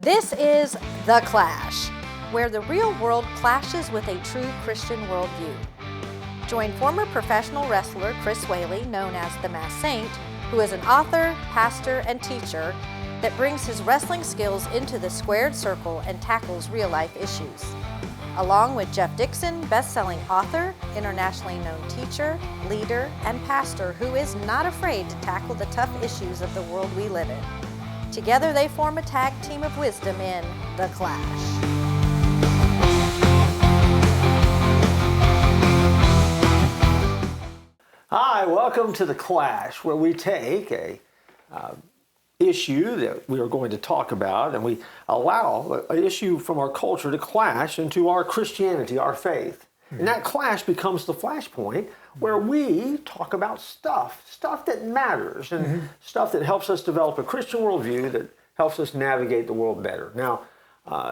This is The Clash, where the real world clashes with a true Christian worldview. Join former professional wrestler Chris Whaley, known as the Masked Saint, who is an author, pastor, and teacher that brings his wrestling skills into the squared circle and tackles real-life issues. Along with Jeff Dixon, best-selling author, internationally known teacher, leader, and pastor who is not afraid to tackle the tough issues of the world we live in. Together they form a tag team of wisdom in The Clash. Hi, welcome to The Clash, where we take a issue that we are going to talk about and we allow an issue from our culture to clash into our Christianity, our faith. And that clash becomes the flashpoint where we talk about stuff that matters and stuff that helps us develop a Christian worldview that helps us navigate the world better. Now,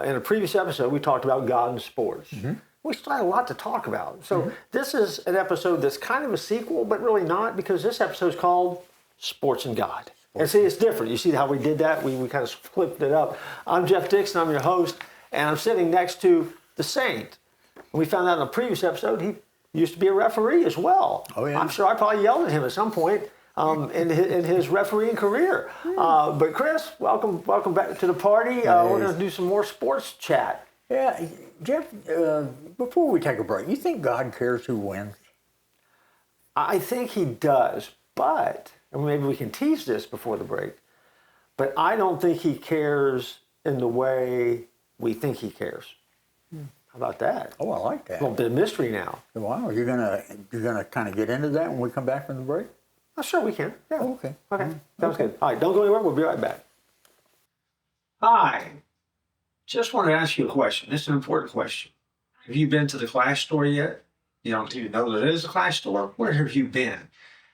in a previous episode, we talked about God and sports. We still had a lot to talk about. So this is an episode that's kind of a sequel, but really not, because this episode is called Sports and God. And see, it's different. You see how we did that? We kind of flipped it up. I'm Jeff Dixon, I'm your host, and I'm sitting next to the Saint. And we found out in a previous episode he used to be a referee as well. Oh, yeah. I'm sure I probably yelled at him at some point in his refereeing career. But Chris, welcome back to the party. We're going to do some more sports chat. Yeah, Jeff, before we take a break, you think God cares who wins? I think he does, but, and maybe we can tease this before the break, but I don't think he cares in the way we think he cares. How about that? Oh, I like that. A little bit of mystery now. Wow, you're gonna kind of get into that when we come back from the break? Oh, sure, we can. Yeah. Oh, okay. Okay. Sounds good. All right, don't go anywhere. We'll be right back. Hi. Just want to ask you a question. This is an important question. Have you been to the Clash store yet? You don't even know that it is a Clash store? Where have you been?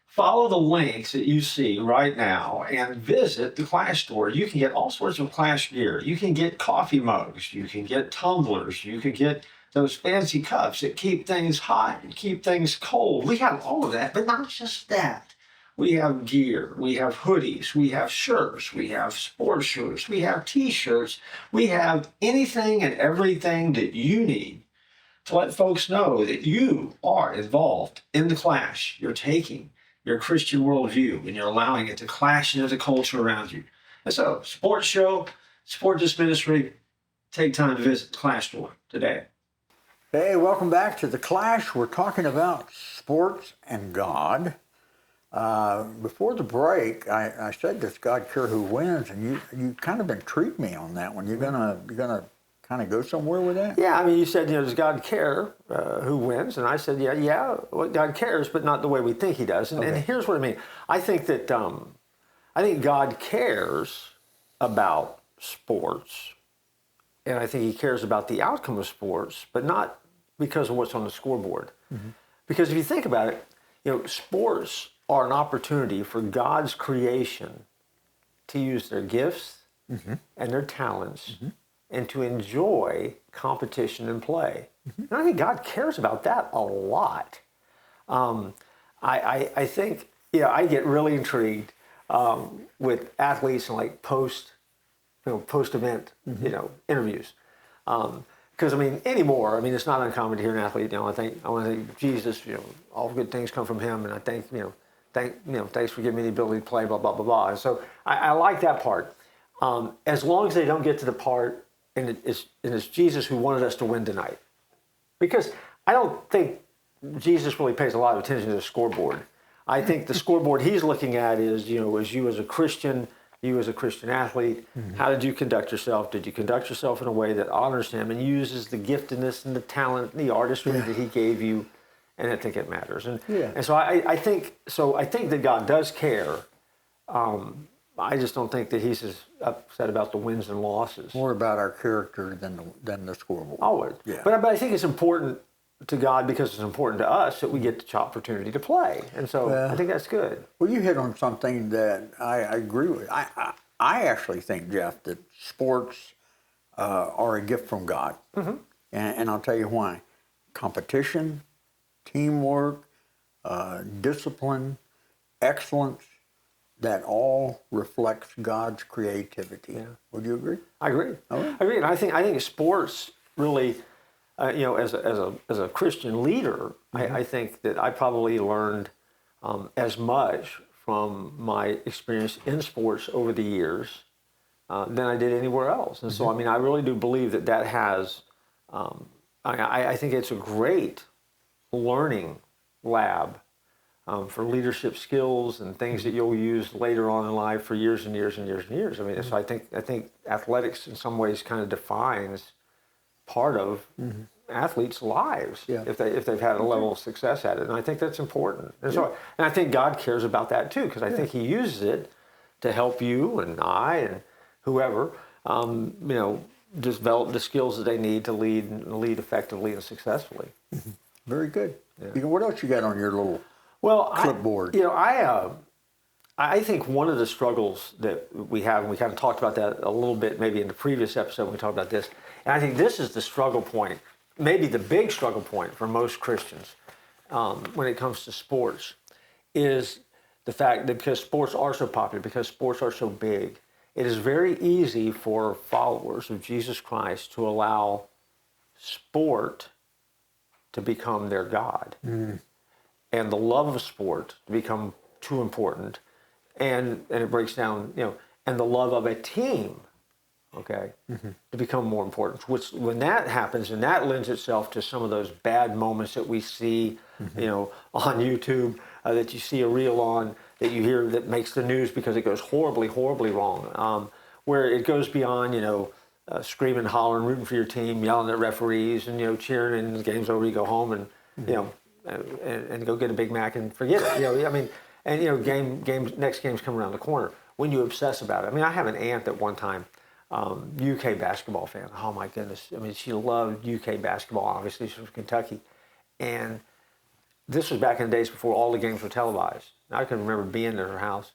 Follow the links that you see right now and visit the Clash store. You can get all sorts of Clash gear. You can get coffee mugs. You can get tumblers. You can get those fancy cups that keep things hot and keep things cold. We have all of that, but not just that. We have gear. We have hoodies. We have shirts. We have sports shirts. We have t-shirts. We have anything and everything that you need to let folks know that you are involved in the Clash. You're taking your Christian worldview and you're allowing it to clash into the culture around you. And so, sports show, support this ministry, take time to visit the Clash store today. Hey, welcome back to The Clash. We're talking about sports and God. Before the break, I said, does God care who wins? And you kind of intrigued me on that one. You're gonna kind of go somewhere with that? Yeah, I mean, you said, does God care who wins? And I said, yeah, well, God cares, but not the way we think he does. And here's what I mean. I think that I think God cares about sports, and I think he cares about the outcome of sports, but not because of what's on the scoreboard. Because if you think about it, sports are an opportunity for God's creation to use their gifts and their talents and to enjoy competition and play. And I think God cares about that a lot. I think, I get really intrigued with athletes and like post-event, interviews. Because anymore, it's not uncommon to hear an athlete, I want to thank Jesus, all good things come from him, and I thanks for giving me the ability to play, blah, blah, blah, blah. And so I like that part. As long as they don't get to the part, and it's Jesus who wanted us to win tonight. Because I don't think Jesus really pays a lot of attention to the scoreboard. I think the scoreboard he's looking at is, as you as a Christian, you as a Christian athlete, how did you conduct yourself? Did you conduct yourself in a way that honors him and uses the giftedness and the talent and the artistry that he gave you? And I think it matters. And so I think that God does care. I just don't think that he's as upset about the wins and losses. More about our character than the scoreboard. Always. Yeah. But I think it's important to God because it's important to us that we get the opportunity to play. And so I think that's good. Well, you hit on something that I agree with. I actually think, Jeff, that sports are a gift from God. And I'll tell you why. Competition, teamwork, discipline, excellence, that all reflects God's creativity. Yeah. Would you agree? I agree. Oh, yeah. I agree. And I think sports really, as a Christian leader, I think that I probably learned as much from my experience in sports over the years than I did anywhere else. And so, I mean, I really do believe that has. I think it's a great learning lab for leadership skills and things that you'll use later on in life for years and years and years and years. I mean, so I think athletics in some ways kind of defines part of athletes' lives if they've had a level of success at it, and I think that's important. And so, and I think God cares about that too, because I think He uses it to help you and I and whoever, develop the skills that they need to lead effectively and successfully. Very good. Yeah. What else you got on your little clipboard? I think one of the struggles that we have, and we kind of talked about that a little bit maybe in the previous episode when we talked about this, and I think this is the struggle point, maybe the big struggle point for most Christians when it comes to sports, is the fact that because sports are so popular, because sports are so big, it is very easy for followers of Jesus Christ to allow sport to become their God. And the love of sport to become too important, and it breaks down, and the love of a team, to become more important. Which, when that happens, and that lends itself to some of those bad moments that we see, on YouTube, that you see a reel on, that you hear that makes the news because it goes horribly, horribly wrong, where it goes beyond, screaming, hollering, rooting for your team, yelling at referees, and cheering, and the game's over, you go home, and and go get a Big Mac and forget it. Next game's coming around the corner. When you obsess about it, I have an aunt that one time, UK basketball fan. Oh my goodness! She loved UK basketball. Obviously, she's from Kentucky, and this was back in the days before all the games were televised. I can remember being at her house,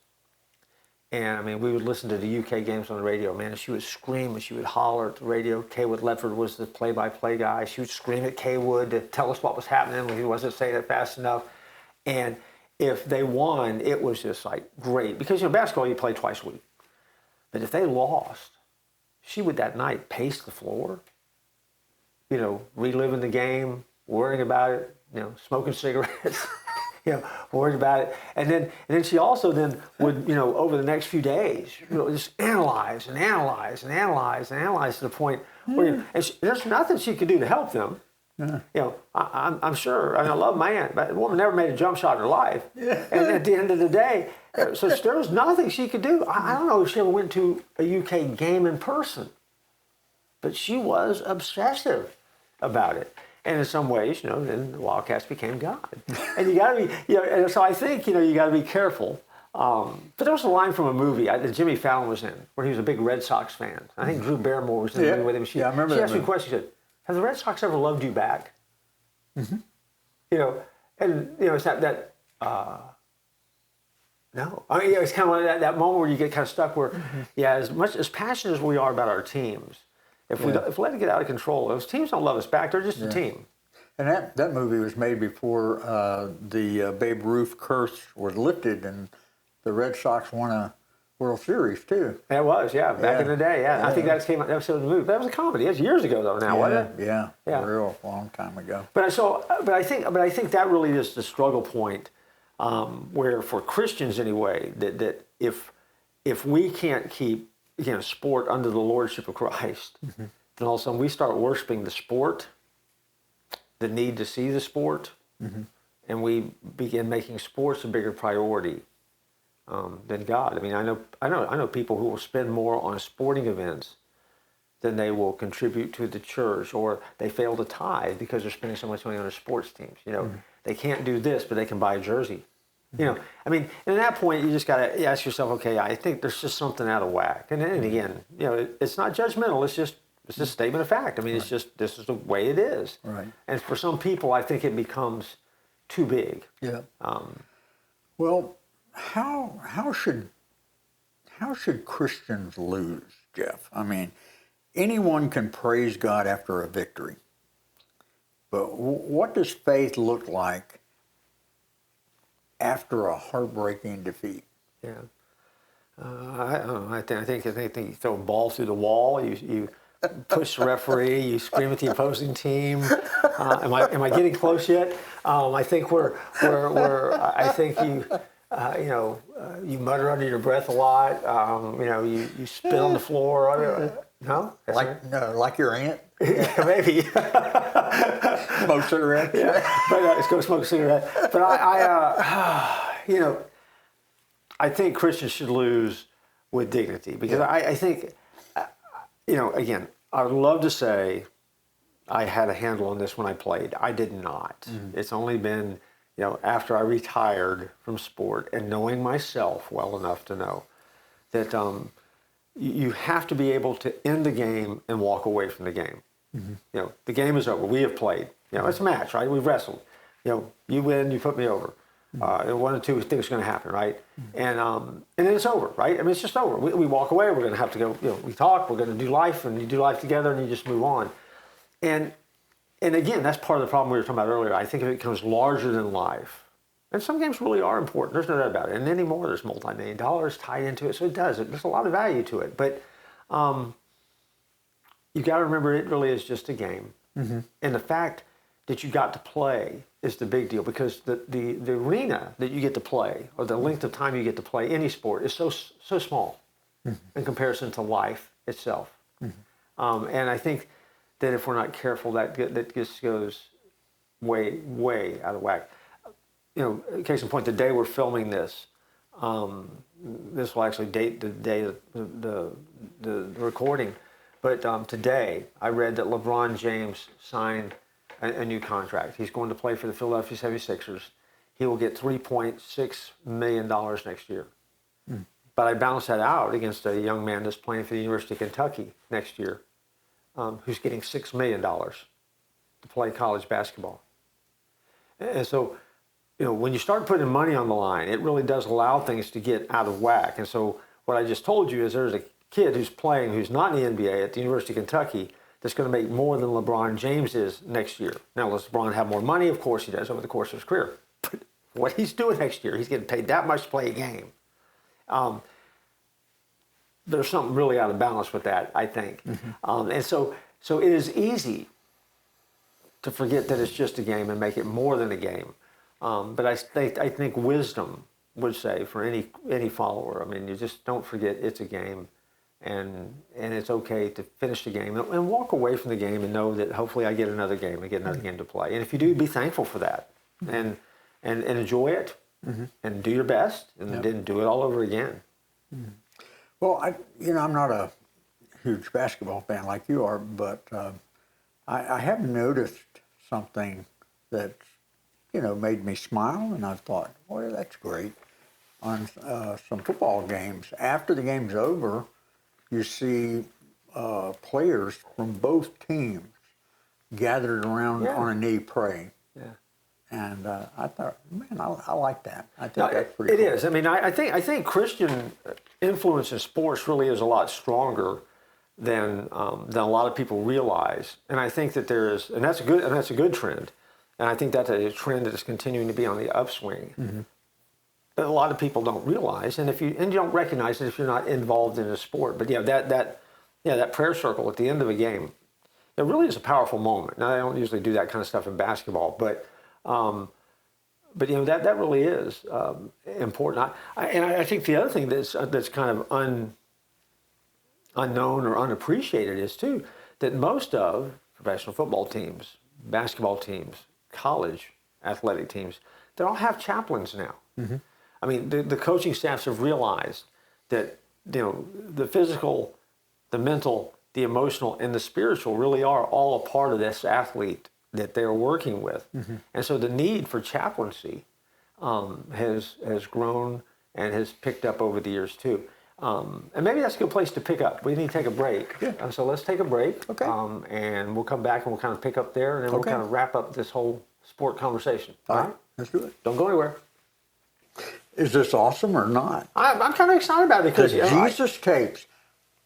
and we would listen to the UK games on the radio. Man, she would scream and she would holler at the radio. Kaywood Ledford was the play-by-play guy. She would scream at Kaywood to tell us what was happening when he wasn't saying it fast enough. And if they won, it was just like great, because basketball you play twice a week. But if they lost, she would that night pace the floor, reliving the game, worrying about it, smoking cigarettes. Worried about it, and then she also would over the next few days just analyze to the point where there's nothing she could do to help them. I'm sure. I love my aunt, but the woman never made a jump shot in her life. And at the end of the day, so there was nothing she could do. I don't know if she ever went to a UK game in person, but she was obsessive about it. And in some ways, then the Wildcats became God. And you got to be, and so I think, you got to be careful. But there was a line from a movie that Jimmy Fallon was in, where he was a big Red Sox fan. I think Drew Barrymore was in the movie with him. She I remember that asked me a question. She said, "Have the Red Sox ever loved you back?" And it's that no. It's kind of like that moment where you get kind of stuck where, as passionate as we are about our teams, if we let it get out of control, those teams don't love us back. They're just a team. And that movie was made before the Babe Ruth curse was lifted, and the Red Sox won a World Series too. It was, back in the day. I think that came out. That was in the movie. That was a comedy. It was years ago though. Now, wasn't it? Yeah, a real long time ago. But I think that really is the struggle point, where for Christians anyway, that if we can't keep sport under the Lordship of Christ, then all of a sudden we start worshiping the sport, the need to see the sport, and we begin making sports a bigger priority than God. I know people who will spend more on sporting events than they will contribute to the church, or they fail to tithe because they're spending so much money on their sports teams. They can't do this, but they can buy a jersey. And at that point, you just got to ask yourself, okay, I think there's just something out of whack. And then again, it's not judgmental. It's just a statement of fact. It's just, this is the way it is. Right. And for some people, I think it becomes too big. Yeah. Well, how should Christians lose, Jeff? Anyone can praise God after a victory, but what does faith look like after a heartbreaking defeat? Yeah. I don't know. I think you throw a ball through the wall. You push the referee. You scream at the opposing team. Am I getting close yet? I think I think you. You mutter under your breath a lot. You spit on the floor. No? Like your aunt? Yeah, maybe. Smoke cigarettes? Yeah, but let's go smoke a cigarette. But I think Christians should lose with dignity because I think, again, I would love to say I had a handle on this when I played. I did not. Mm-hmm. It's only been, after I retired from sport and knowing myself well enough to know that you have to be able to end the game and walk away from the game. Mm-hmm. The game is over. We have played. It's a match, right? We've wrestled. You win, you put me over. One or two things are going to happen, right? Mm-hmm. And then it's over, right? I mean, it's just over. We walk away. We're going to have to go. We talk. We're going to do life, and you do life together, and you just move on. And again, that's part of the problem we were talking about earlier. I think if it becomes larger than life, and some games really are important. There's no doubt about it. And anymore, there's multi-million dollars tied into it, so it does. There's a lot of value to it. But you got to remember, it really is just a game. Mm-hmm. And the fact that you got to play is the big deal because the arena that you get to play or the length of time you get to play any sport is so small in comparison to life itself. Mm-hmm. And I think that if we're not careful, that just goes way, way out of whack. Case in point, the day we're filming this, this will actually date the day of the recording. But today, I read that LeBron James signed a new contract. He's going to play for the Philadelphia 76ers. He will get $3.6 million next year. Mm. But I balanced that out against a young man that's playing for the University of Kentucky next year, who's getting $6 million to play college basketball. And so, when you start putting money on the line, it really does allow things to get out of whack. And so what I just told you is there's a kid who's playing, who's not in the NBA at the University of Kentucky, that's going to make more than LeBron James is next year. Now, does LeBron have more money? Of course he does over the course of his career. But what he's doing next year, he's getting paid that much to play a game. There's something really out of balance with that, I think. Mm-hmm. And so it is easy to forget that it's just a game and make it more than a game. But I think wisdom would say for any follower, I mean, you just don't forget it's a game. And it's okay to finish the game and walk away from the game and know that hopefully I get another game to play. And if you do, be thankful for that and enjoy it and do your best and then do it all over again. Mm-hmm. Well, I'm not a huge basketball fan like you are, but I have noticed something that made me smile, and I've thought, well, that's great. On some football games, after the game's over, you see players from both teams gathered around on a knee praying. Yeah. And I thought, man, I like that. I think that's pretty cool. It is. I mean, I think Christian influence in sports really is a lot stronger than a lot of people realize. And I think that there is, and that's a good trend. And I think that's a trend that is continuing to be on the upswing. Mm-hmm. A lot of people don't realize, and you don't recognize it if you're not involved in a sport. But that prayer circle at the end of a game, it really is a powerful moment. Now I don't usually do that kind of stuff in basketball, but that really is important. I think the other thing that's kind of unknown or unappreciated is too that most of professional football teams, basketball teams, college athletic teams, they all have chaplains now. Mm-hmm. I mean, the coaching staffs have realized that, the physical, the mental, the emotional, and the spiritual really are all a part of this athlete that they're working with. Mm-hmm. And so the need for chaplaincy has grown and has picked up over the years too. And maybe that's a good place to pick up. We need to take a break. Yeah. So let's take a break. Okay. And we'll come back and we'll kind of pick up there, and then we'll kind of wrap up this whole sport conversation. All right. Let's do it. Don't go anywhere. Is this awesome or not? I'm kind of excited about it because Jesus Tapes,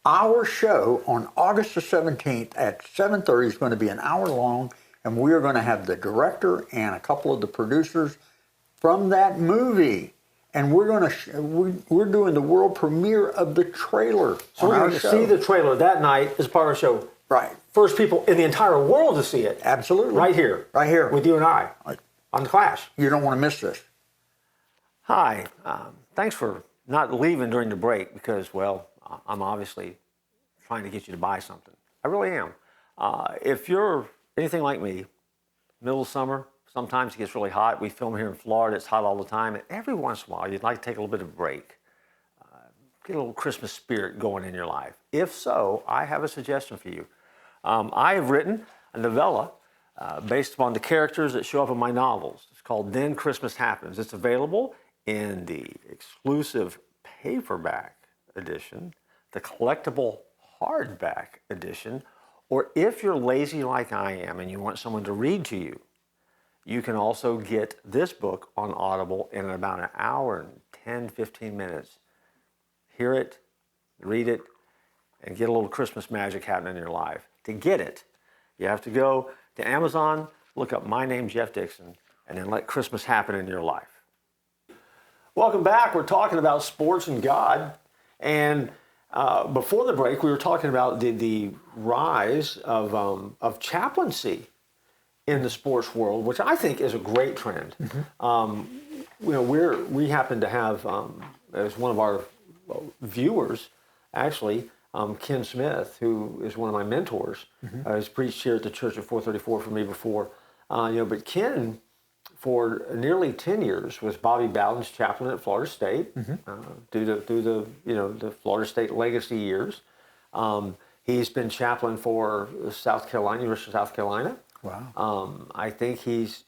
our show on August the 17th at 7:30 is going to be an hour long, and we are going to have the director and a couple of the producers from that movie. and we're doing the world premiere of the trailer. So we're going to see the trailer that night as part of our show. Right. First people in the entire world to see it. Absolutely. Right here. Right here. With you and I on The Clash. You don't want to miss this. Hi. Thanks for not leaving during the break because, well, I'm obviously trying to get you to buy something. I really am. If you're anything like me, middle of summer, sometimes it gets really hot. We film here in Florida. It's hot all the time. And every once in a while, you'd like to take a little bit of a break. Get a little Christmas spirit going in your life. If so, I have a suggestion for you. I have written a novella based upon the characters that show up in my novels. It's called Then Christmas Happens. It's available in the exclusive paperback edition, the collectible hardback edition, or if you're lazy like I am and you want someone to read to you, you can also get this book on Audible in about an hour and 10, 15 minutes. Hear it, read it, and get a little Christmas magic happening in your life. To get it, you have to go to Amazon, look up My Name's Jeff Dixon, and then let Christmas happen in your life. Welcome back. We're talking about sports and God. And before the break, we were talking about the rise of chaplaincy in the sports world, which I think is a great trend. Mm-hmm. We happen to have, as one of our viewers, actually, Ken Smith, who is one of my mentors, has preached here at the church at 434 for me before. But Ken, for nearly 10 years, was Bobby Bowden's chaplain at Florida State, through the Florida State legacy years. He's been chaplain for South Carolina, University of South Carolina. Wow. I think he's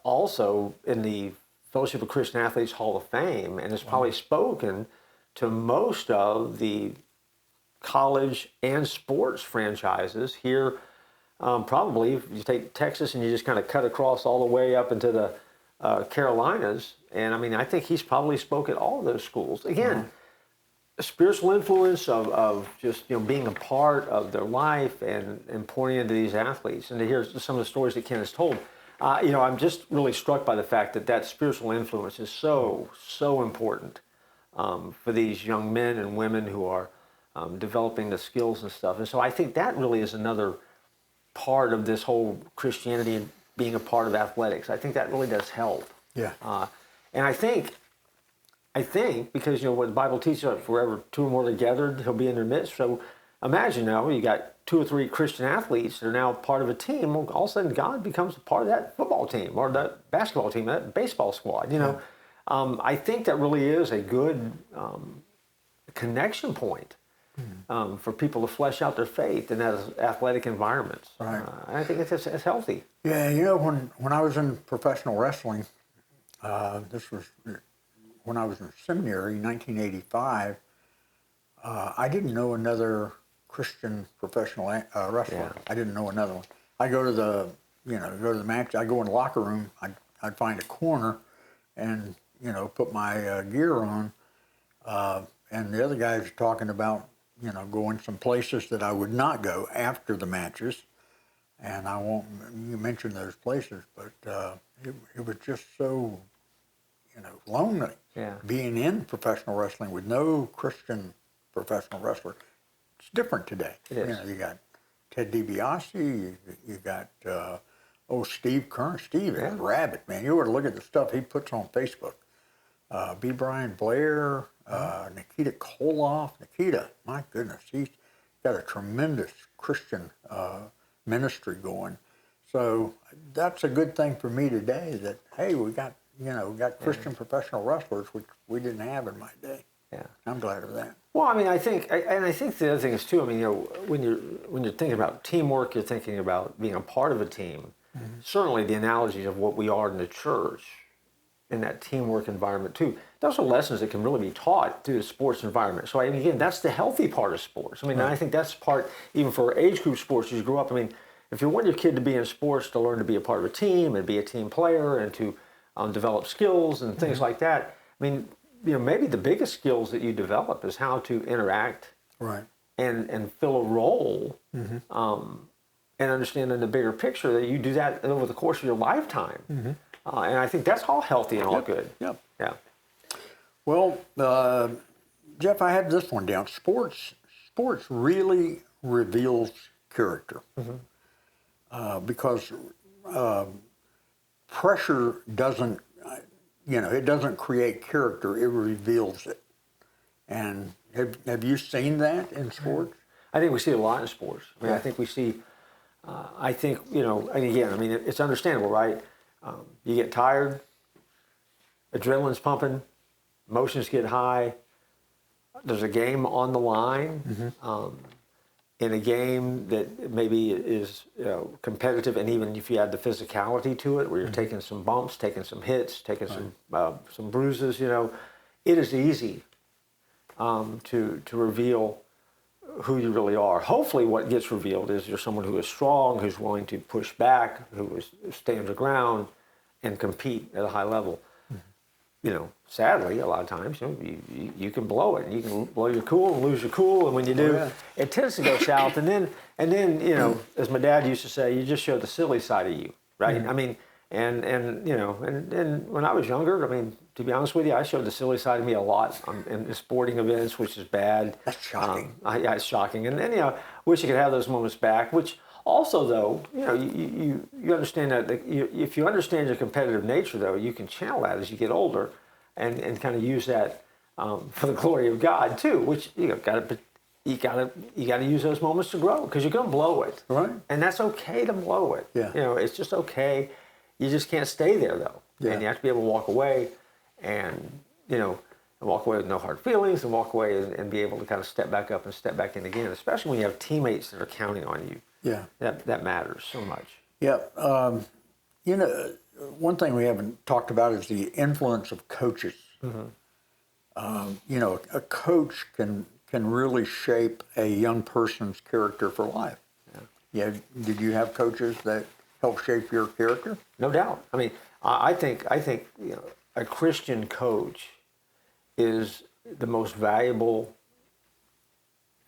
also in the Fellowship of Christian Athletes Hall of Fame, and has probably spoken to most of the college and sports franchises here. Probably, if you take Texas and you just kind of cut across all the way up into the Carolinas, and I mean, I think he's probably spoke at all of those schools. Again, a spiritual influence of just being a part of their life and pouring into these athletes, and to hear some of the stories that Ken has told. I'm just really struck by the fact that spiritual influence is so important for these young men and women who are developing the skills and stuff. And so I think that really is another part of this whole Christianity and being a part of athletics. I think that really does help. Yeah. And I think because what the Bible teaches us, wherever two or more are gathered, he'll be in their midst. So imagine now you got 2 or 3 Christian athletes that are now part of a team. Well, all of a sudden God becomes a part of that football team or that basketball team, that baseball squad. I think that really is a good connection point for people to flesh out their faith in that athletic environments. Right. I think it's healthy. Yeah, when I was in professional wrestling, this was when I was in seminary in 1985, I didn't know another Christian professional wrestler. Yeah. I didn't know another one. I go to the match. I go in the locker room. I'd find a corner, and put my gear on. And the other guys are talking about going some places that I would not go after the matches, and I won't mention those places, but it was just so lonely. Yeah. Being in professional wrestling with no Christian professional wrestler. It's different today. It is. You got Ted DiBiase, you got Steve Kern. Steve is a rabbit, man. You ought to look at the stuff he puts on Facebook. B. Brian Blair, Nikita Koloff. Nikita, my goodness, he's got a tremendous Christian ministry going. So that's a good thing for me today that, hey, we got Christian professional wrestlers, which we didn't have in my day. Yeah. I'm glad of that. Well, I mean, I think the other thing is too. I mean, when you're thinking about teamwork, you're thinking about being a part of a team. Mm-hmm. Certainly, the analogies of what we are in the church, in that teamwork environment too. Those are lessons that can really be taught through the sports environment. So, again, that's the healthy part of sports. I mean, I think that's part even for age group sports as you grow up. I mean, if you want your kid to be in sports, to learn to be a part of a team and be a team player and to develop skills and things like that. I mean, maybe the biggest skills that you develop is how to interact, right, and fill a role, and understand in the bigger picture that you do that over the course of your lifetime. And I think that's all healthy and all good. Yep. Yeah. Well, Jeff, I had this one down. Sports really reveals character. Because pressure doesn't, it doesn't create character, it reveals it. And have you seen that in sports? I think we see it a lot in sports. I mean, Yeah. I think we see, and again, I mean, it's understandable, right? You get tired, adrenaline's pumping, emotions get high, there's a game on the line, in a game that maybe is competitive, and even if you add the physicality to it, where you're taking some bumps, taking some hits, taking some bruises, it is easy to reveal who you really are. Hopefully what gets revealed is you're someone who is strong, who's willing to push back, who stands your ground and compete at a high level. Sadly, a lot of times, you can blow it. You can blow your cool and lose your cool, and when you do, it tends to go south. And then, as my dad used to say, you just show the silly side of you, right? I mean, and when I was younger, I mean, to be honest with you, I showed the silly side of me a lot in sporting events, which is bad. That's shocking. Yeah, it's shocking. And then, wish you could have those moments back, which also, though, you understand that if you understand your competitive nature, though, you can channel that as you get older and kind of use that for the glory of God, too, which you got to use those moments to grow, because you're going to blow it. Right. And that's okay to blow it. Yeah. It's just okay. You just can't stay there, though. Yeah. And you have to be able to walk away and walk away with no hard feelings, and walk away and be able to kind of step back up and step back in again, especially when you have teammates that are counting on you. Yeah. That matters so much. Yeah. One thing we haven't talked about is the influence of coaches. A coach can really shape a young person's character for life. Yeah. Did you have coaches that helped shape your character? No doubt. I mean, I think a Christian coach is the most valuable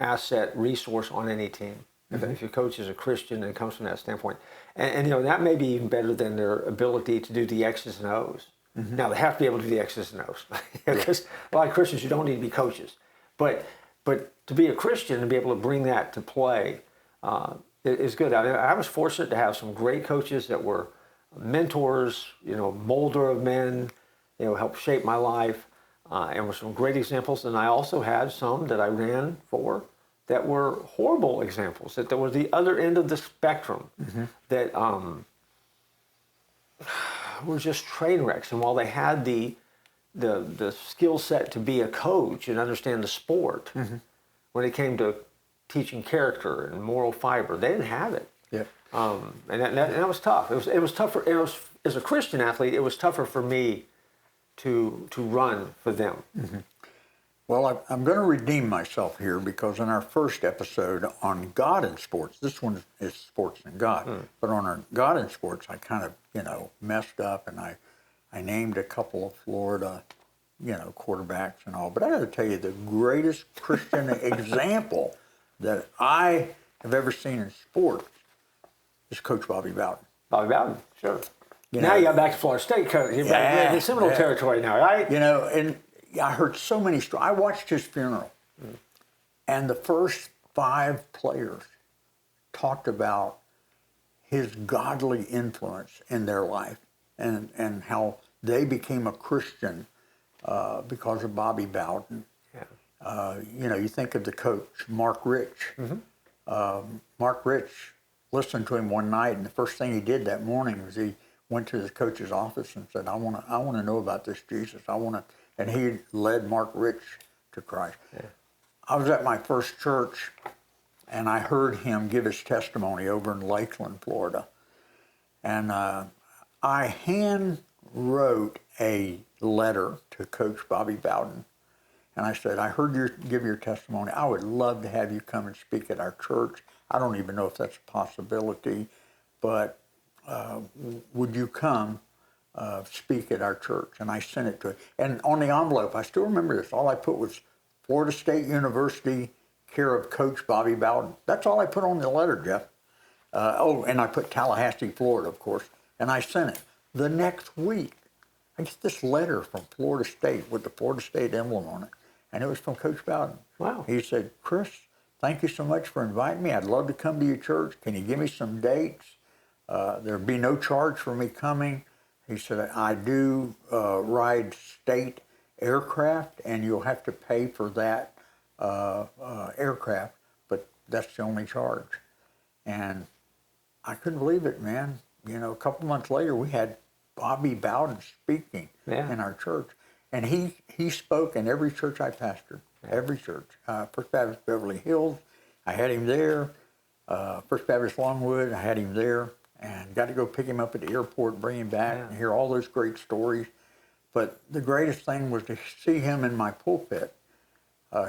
asset, resource on any team. If your coach is a Christian and comes from that standpoint, and that may be even better than their ability to do the X's and O's. Now they have to be able to do the X's and O's, because a lot of Christians, you don't need to be coaches, but to be a Christian and be able to bring that to play is good. I was fortunate to have some great coaches that were mentors, molder of men, helped shape my life, and were some great examples. And I also had some that I ran for that were horrible examples, that there was the other end of the spectrum, that were just train wrecks. And while they had the skill set to be a coach and understand the sport, when it came to teaching character and moral fiber, they didn't have it. Yeah. And that was tough. It was tougher. As a Christian athlete, it was tougher for me to run for them. Well, I'm going to redeem myself here, because in our first episode on God in sports, this one is sports and God, but on our God in sports, I kind of, messed up, and I named a couple of Florida, quarterbacks and all. But I got to tell you, the greatest Christian example that I have ever seen in sports is Coach Bobby Bowden. Bobby Bowden, sure. Now you got back to Florida State, coach. You're back in Seminole territory now, right? And I heard so many stories. I watched his funeral, and the first 5 players talked about his godly influence in their life, and how they became a Christian because of Bobby Bowden. Yeah. You think of the coach, Mark Rich. Mark Rich listened to him one night, and the first thing he did that morning was he went to the coach's office and said, I want to know about this Jesus. And he led Mark Rich to Christ. Yeah. I was at my first church, and I heard him give his testimony over in Lakeland, Florida. And I hand wrote a letter to Coach Bobby Bowden. And I said, I heard you give your testimony. I would love to have you come and speak at our church. I don't even know if that's a possibility, but would you come speak at our church? And I sent it to him. And on the envelope, I still remember this, all I put was Florida State University, care of Coach Bobby Bowden. That's all I put on the letter, Jeff. And I put Tallahassee, Florida, of course, and I sent it. The next week, I get this letter from Florida State with the Florida State emblem on it, and it was from Coach Bowden. Wow. He said, Chris, thank you so much for inviting me. I'd love to come to your church. Can you give me some dates? There'd be no charge for me coming. He said, I do ride state aircraft, and you'll have to pay for that aircraft, but that's the only charge. And I couldn't believe it, man. You know, a couple months later, we had Bobby Bowden speaking in our church. And he spoke in every church I pastored, every church. First Baptist Beverly Hills, I had him there. First Baptist Longwood, I had him there. And got to go pick him up at the airport, bring him back, and hear all those great stories. But the greatest thing was to see him in my pulpit,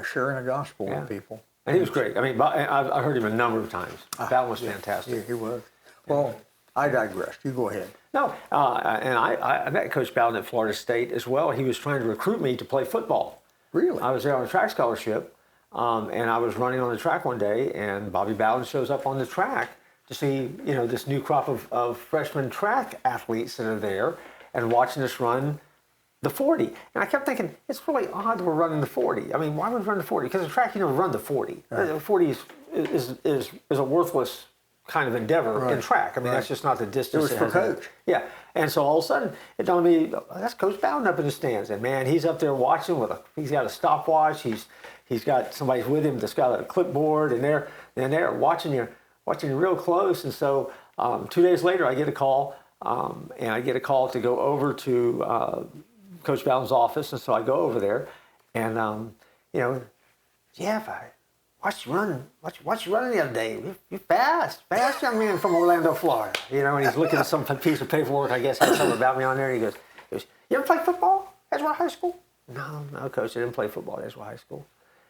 sharing the gospel with people. And he was great. I mean, I heard him a number of times. That was fantastic. Yeah, he was. Well, I digress. You go ahead. No, and I met Coach Bowden at Florida State as well. He was trying to recruit me to play football. Really? I was there on a track scholarship, and I was running on the track one day, and Bobby Bowden shows up on the track to see, you know, this new crop of freshman track athletes that are there and watching us run the 40. And I kept thinking, it's really odd that we're running the 40. I mean, why would we run the 40? Because the track, you never run the 40. Right. The 40 is a worthless kind of endeavor in track. I mean, that's just not the distance. It was for Coach. Yeah. And so all of a sudden, it dawned on me, that's Coach Bowden up in the stands. And man, he's up there watching he's got a stopwatch. He's got somebody with him that's got a clipboard, and they're watching you real close. And so 2 days later, I get a call, and I get a call to go over to Coach Bowden's office. And so I go over there, and you know, Jeff, I watched you running the other day. You're fast young man from Orlando, Florida. You know, and he's looking at some piece of paperwork, I guess had something about me on there. And he goes, you ever play football at Edgewater High School? No, Coach, I didn't play football at Edgewater High School.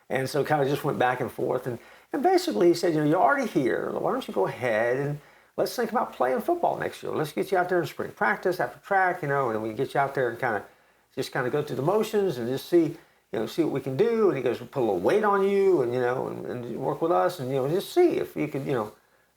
And so kind of just went back and forth. And basically he said, you know, you're already here. Why don't you go ahead and let's think about playing football next year. Let's get you out there in spring practice after track, you know, and we get you out there and kind of go through the motions and just see what we can do. And he goes, we'll put a little weight on you and, you know, and work with us and, you know, just see if you could, you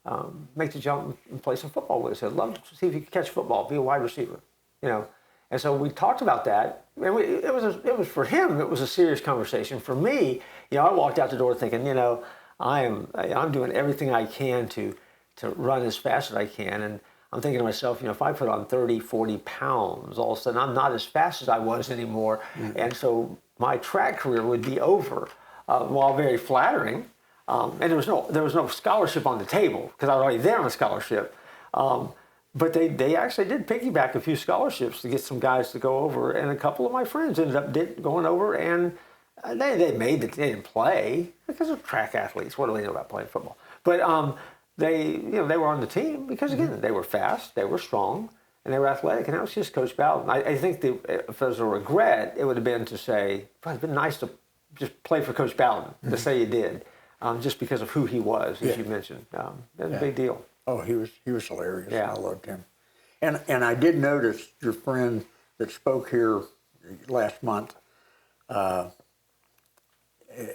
know, make the jump and play some football with us. I'd love to see if you could catch football, be a wide receiver, you know. And so we talked about that. And it was for him, it was a serious conversation. For me, you know, I walked out the door thinking, you know, I'm doing everything I can to run as fast as I can. And I'm thinking to myself, you know, if I put on 30, 40 pounds, all of a sudden I'm not as fast as I was anymore. Mm-hmm. And so my track career would be over, while very flattering. And there was no scholarship on the table because I was already there on a scholarship. But they actually did piggyback a few scholarships to get some guys to go over. And a couple of my friends ended up going over, and they didn't play because they're track athletes. What do they know about playing football? But they were on the team because, again, they were fast, they were strong, and they were athletic. And that was just Coach Bowden. I think if there's a regret, it would have been to say, well, it'd been nice to just play for Coach Bowden, to say you did, just because of who he was, as you mentioned. That was a big deal. Oh, he was hilarious. Yeah. I loved him. And I did notice your friend that spoke here last month,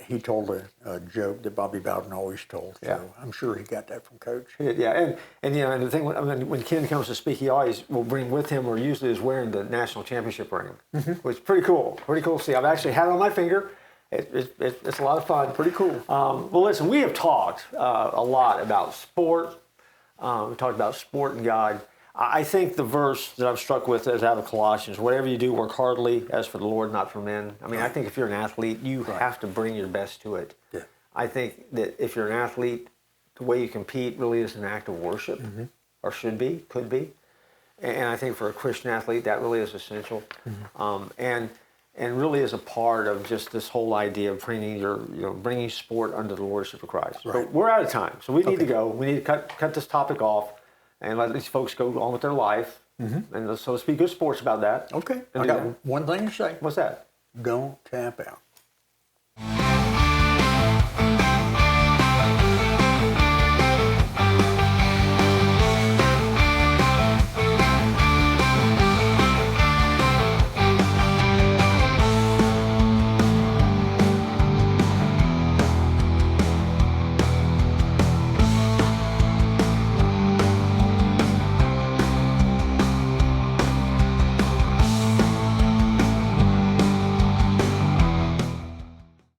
he told a joke that Bobby Bowden always told. So I'm sure he got that from Coach. Yeah, and you know, and the thing, I mean, when Ken comes to speak, he always will bring with him, or usually is wearing the national championship ring, which is pretty cool to see. I've actually had it on my finger. It's a lot of fun. Pretty cool. Well, listen, we have talked a lot about sport. We talked about sport and God. I think the verse that I'm struck with is out of Colossians. Whatever you do, work heartily, as for the Lord, not for men. I mean, I think if you're an athlete, you have to bring your best to it. Yeah. I think that if you're an athlete, the way you compete really is an act of worship, or should be, could be. And I think for a Christian athlete, that really is essential. And really is a part of just this whole idea of bringing sport under the Lordship of Christ. Right. But we're out of time, so we need to go. We need to cut this topic off and let these folks go on with their life. And so let's be good sports about that. Okay. I got one thing to say. What's that? Don't tap out.